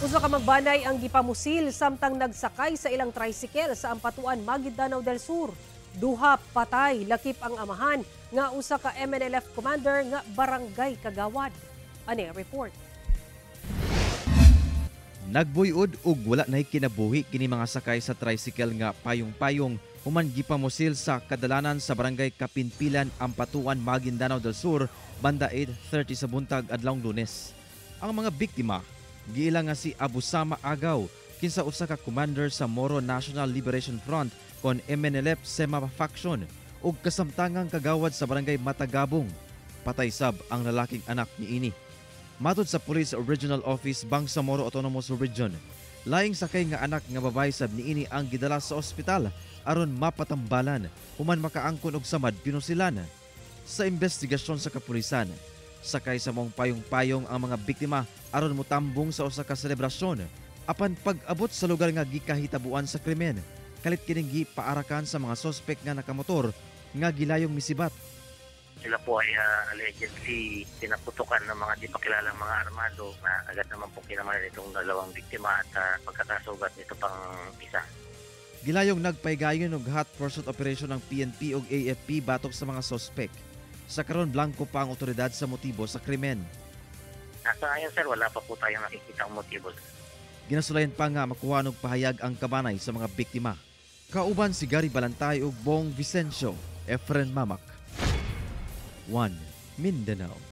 Usa ka magbanay ang gipamusil samtang nagsakay sa ilang tricycle sa Ampatuan, Maguindanao del Sur. Duha patay, lakip ang amahan nga usa ka MNLF commander nga barangay kagawad. Ani report. Nagbuyod ug wala nay kinabuhi kini mga sakay sa tricycle nga payong-payong human gipamusil sa kadalanan sa barangay Kapinpilan, Ampatuan, Maguindanao del Sur banda 8:30 sa buntag adlawng Lunes. Ang mga biktima giila nga si Abu Sama Agaw kinsa usa ka commander sa Moro National Liberation Front kon MNLF Sema faction ug kasamtangang kagawad sa barangay Matagabong. Patay sab ang lalaking anak niini. Matod sa Police Regional Office Bangsamoro Autonomous Region, laing sakay nga anak nga babae sab niini ang gidala sa ospital aron mapatambalan human makaangkon og samad pinusilan. Sa investigasyon sa kapulisan, sakay sa mong payong-payong ang mga biktima aron motambong sa usa ka selebrasyon. Apan pag-abot sa lugar nga gikahitabuan sa krimen, kalit kining gipaarakan sa mga sospek nga nakamotor nga gilayong misibat. Sila po ay allegedly pinaputukan ng mga di pa kilalang mga armado na agad naman po kinamalan itong dalawang biktima at pagkakasugat nito pang isa. Gilayong nagpaygayon og hot pursuit operation ng PNP ug AFP batok sa mga sospek. Sa karon blanco pa ang otoridad sa motibo sa krimen. Sa ngayon sir, wala pa po tayong nakikita ang motibo. Ginasulayan pa nga makuha og pahayag ang kabanay sa mga biktima. Kauban si Gary Balantay ug Bong Vicencio, Efren Mamak. 1 Mindanao.